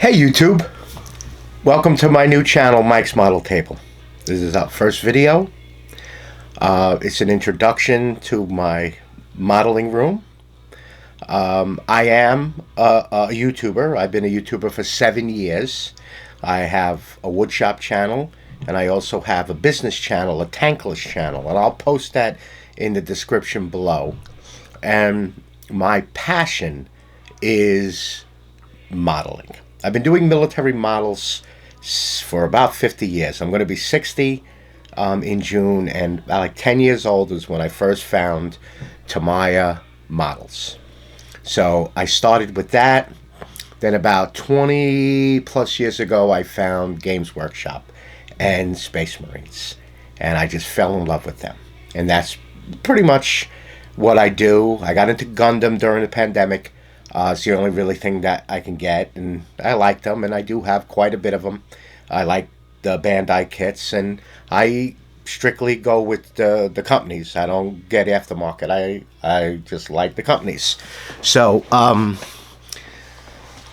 Hey YouTube, welcome to my new channel, Mike's Model Table. This is our first video. It's an introduction to my modeling room. I am a YouTuber. I've been a YouTuber for 7 years. I have a woodshop channel, and I also have a business channel, a tankless channel, and I'll post that in the description below. And my passion is modeling. I've been doing military models for about 50 years. I'm going to be 60 in June, and about like 10 years old is when I first found Tamiya models. So I started with that. Then about 20 plus years ago, I found Games Workshop and Space Marines, and I just fell in love with them. And that's pretty much what I do. I got into Gundam during the pandemic. It's the only really thing that I can get, and I like them, and I do have quite a bit of them. I like the Bandai kits, and I strictly go with the companies. I don't get aftermarket. I just like the companies. So I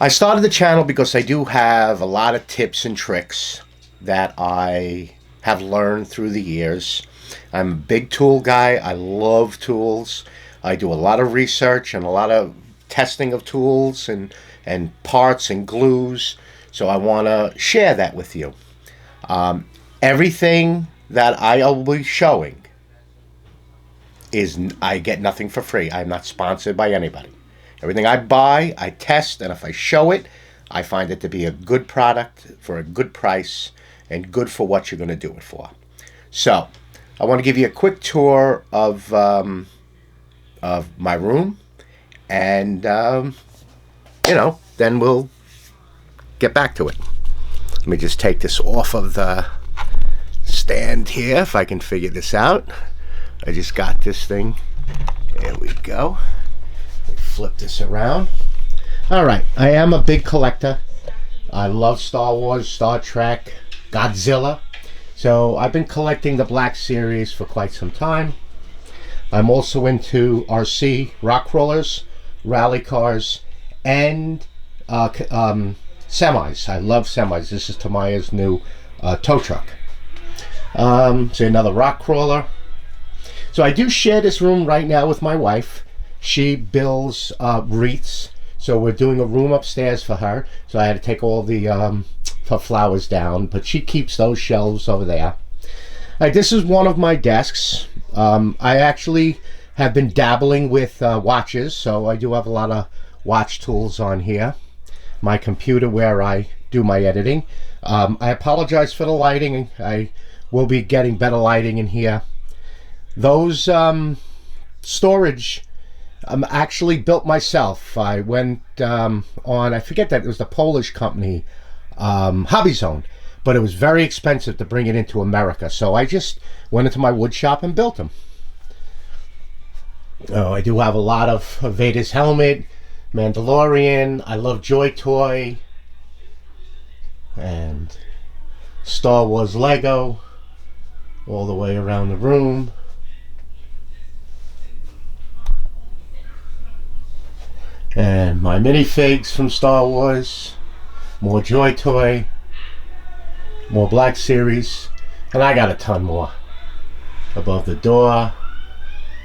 started the channel because I do have a lot of tips and tricks that I have learned through the years. I'm a big tool guy. I love tools. I do a lot of research and a lot of testing of tools and parts and glues, so I want to share that with you. Everything that I will be showing is, I get nothing for free. I'm not sponsored by anybody. Everything I buy, I test, and if I show it, I find it to be a good product for a good price and good for what you're going to do it for. So I want to give you a quick tour of my room. And, then we'll get back to it. Let me just take this off of the stand here, if I can figure this out. I just got this thing. There we go. Flip this around. All right, I am a big collector. I love Star Wars, Star Trek, Godzilla. So I've been collecting the Black Series for quite some time. I'm also into RC, rock crawlers, rally cars, and semis. I love semis. This is Tamiya's new tow truck. So another rock crawler. So I do share this room right now with my wife. She builds wreaths. So we're doing a room upstairs for her. So I had to take all the her flowers down, but she keeps those shelves over there. All right, this is one of my desks. I actually have been dabbling with watches, so I do have a lot of watch tools on here. My computer where I do my editing. I apologize for the lighting. I will be getting better lighting in here. Those storage actually built myself. I went on, I forget that it was the Polish company, Hobby Zone, but it was very expensive to bring it into America, so I just went into my wood shop and built them. Oh, I do have a lot of Vader's helmet, Mandalorian. I love Joy Toy and Star Wars Lego all the way around the room. And my minifigs from Star Wars, more Joy Toy, more Black Series, and I got a ton more. Above the door,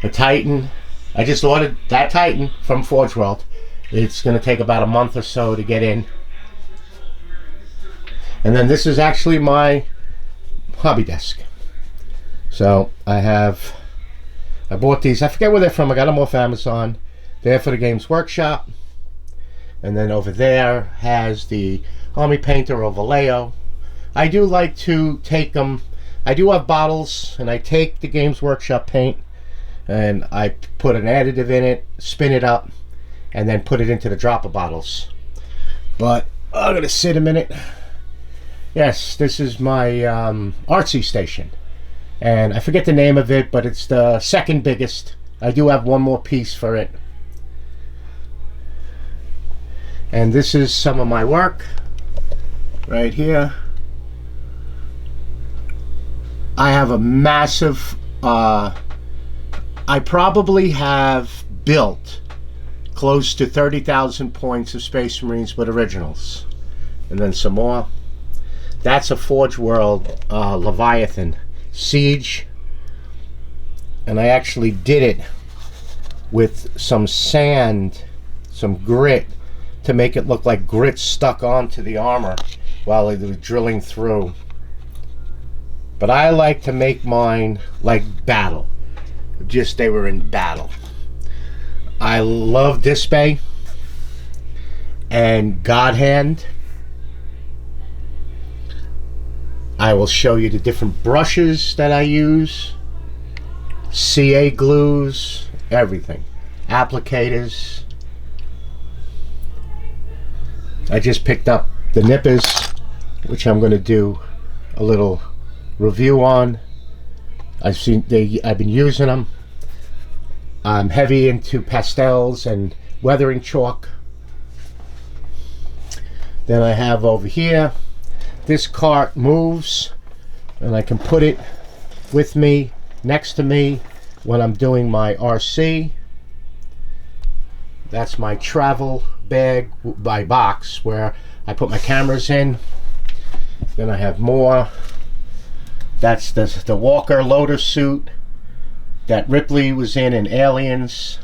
a Titan. I just ordered that Titan from Forge World. It's going to take about a month or so to get in. And then this is actually my hobby desk. So I bought these. I forget where they're from. I got them off Amazon. They're for the Games Workshop. And then over there has the Army Painter or Vallejo. I do like to take them. I do have bottles, and I take the Games Workshop paint and I put an additive in it, spin it up, and then put it into the dropper bottles. But I'm gonna sit a minute. Yes, this is my artsy station, and I forget the name of it, but it's the second biggest. I do have one more piece for it. And this is some of my work right here. I have a massive, I probably have built close to 30,000 points of Space Marines with originals. and then some more. That's a Forge World Leviathan Siege, and I actually did it with some sand, some grit, to make it look like grit stuck onto the armor while it was drilling through. But I like to make mine like battle, just they were in battle. I love Display and God Hand. I will show you the different brushes that I use, CA glues, everything, applicators. I just picked up the nippers, which I'm going to do a little review on. I've been using them. I'm heavy into pastels and weathering chalk. Then I have over here, this cart moves, and I can put it with me, next to me, when I'm doing my RC. That's my travel bag, my box, where I put my cameras in. Then I have more. That's the Walker loader suit that Ripley was in Aliens.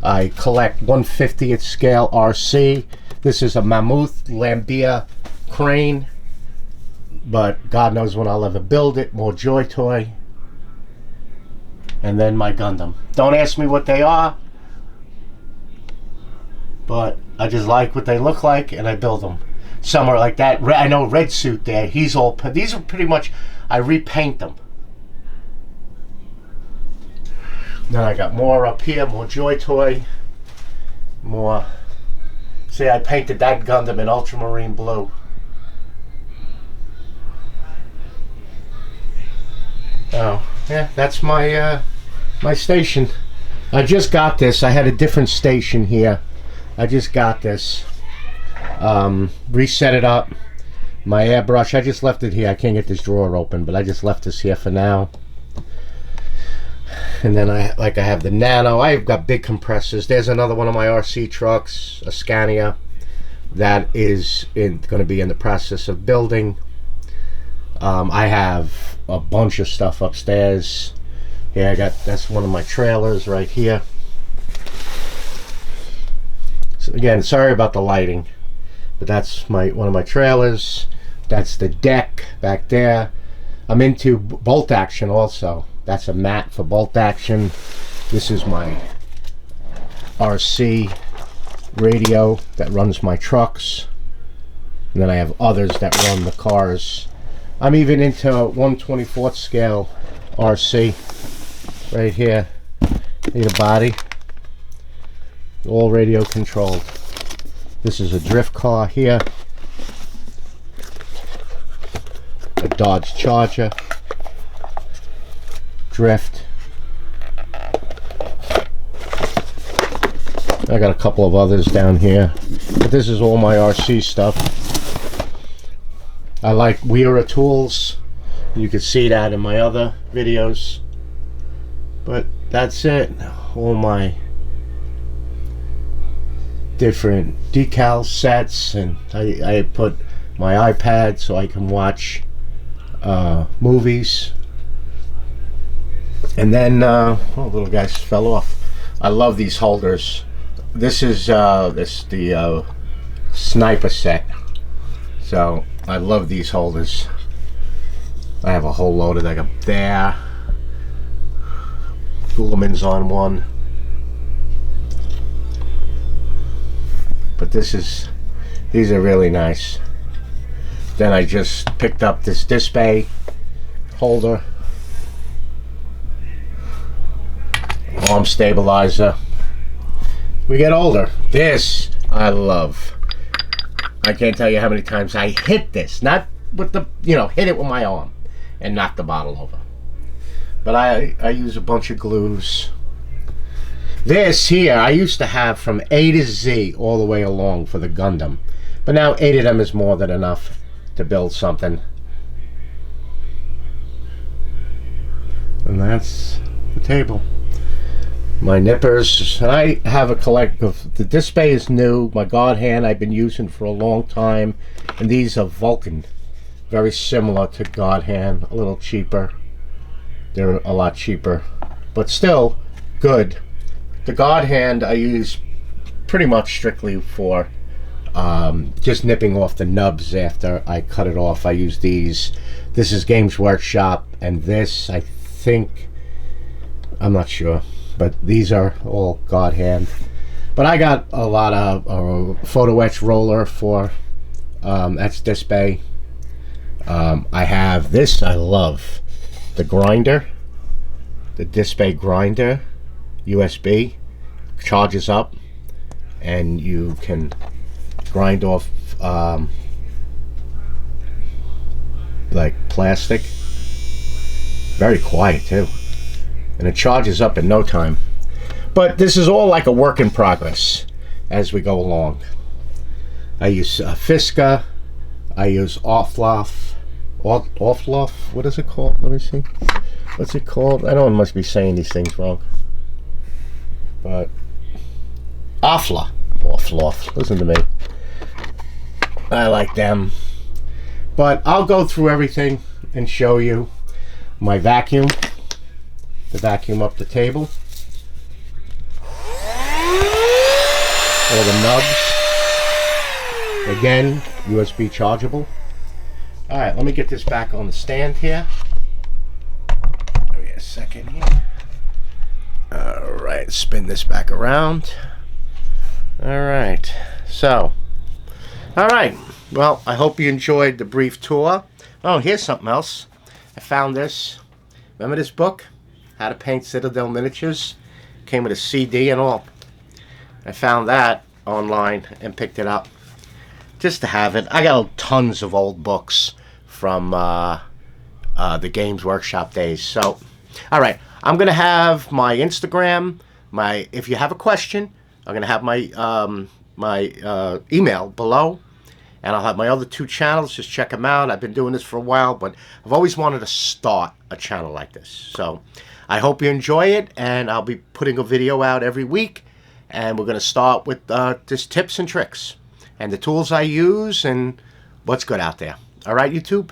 I collect 1/50th scale RC. This is a Mammoth Lambia crane, but God knows when I'll ever build it. More Joy Toy. And then my Gundam. Don't ask me what they are, but I just like what they look like and I build them. Some are like that. I know red suit there. These are pretty much, I repaint them. Then I got more up here, more Joy Toy, more. See, I painted that Gundam in ultramarine blue. Oh, yeah, that's my my station. I just got this. I had a different station here. I just got this. Reset it up. My airbrush, I just left it here. I can't get this drawer open, but I just left this here for now. And then I have the Nano. I've got big compressors. There's another one of my RC trucks, a Scania, that is going to be in the process of building. I have a bunch of stuff upstairs. Here that's one of my trailers right here. So again, sorry about the lighting, but that's one of my trailers. That's the deck back there. I'm into bolt action also. That's a mat for bolt action. This is my RC radio that runs my trucks. And then I have others that run the cars. I'm even into 1/24th scale RC right here. Need a body. All radio controlled. This is a drift car here. A Dodge Charger. Drift. I got a couple of others down here, but this is all my RC stuff. I like Weira tools. You can see that in my other videos, but that's it. All my different decal sets, and I put my iPad so I can watch movies. And then oh, little guys fell off. I love these holders. This is the sniper set, so I love these holders. I have a whole load of them up there. Guilliman's on one, but these are really nice. Then I just picked up this display holder, arm stabilizer. We get older. This I love. I can't tell you how many times I hit this, not with the, hit it with my arm and knock the bottle over. But I use a bunch of glues. This here I used to have from A to Z all the way along for the Gundam, but now 8 of them is more than enough to build something. And that's the table. My nippers. I have a collect of the display is new. My God hand I've been using for a long time, and these are Vulcan, very similar to God hand, a little cheaper. They're a lot cheaper, but still good. The God hand I use pretty much strictly for just nipping off the nubs after I cut it off. I use these. This is Games Workshop, and this, I think, I'm not sure, but these are all God hand. But I got a lot of photo etch roller for etch display. I have this. I love the grinder, the display grinder, USB, charges up, and you can grind off like plastic. Very quiet too, and it charges up in no time. But this is all like a work in progress as we go along. I use Fisker. I use Offloff. What is it called? Let me see. What's it called? I know I must be saying these things wrong. But Offloff. Listen to me. I like them. But I'll go through everything and show you my vacuum. The vacuum up the table. All the nubs. Again, USB chargeable. Alright, let me get this back on the stand here. Give me a second here. Alright, spin this back around. Alright, so. Alright, well, I hope you enjoyed the brief tour. Oh, here's something else. I found this. Remember this book? How to Paint Citadel Miniatures? Came with a CD and all. I found that online and picked it up just to have it. I got tons of old books from the Games Workshop days. So, all right, I'm gonna have my Instagram. If you have a question, I'm gonna have my email below, and I'll have my other 2 channels. Just check them out. I've been doing this for a while, but I've always wanted to start a channel like this. So I hope you enjoy it, and I'll be putting a video out every week. And we're going to start with just tips and tricks and the tools I use and what's good out there. All right, YouTube?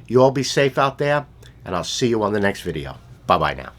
You all be safe out there, and I'll see you on the next video. Bye-bye now.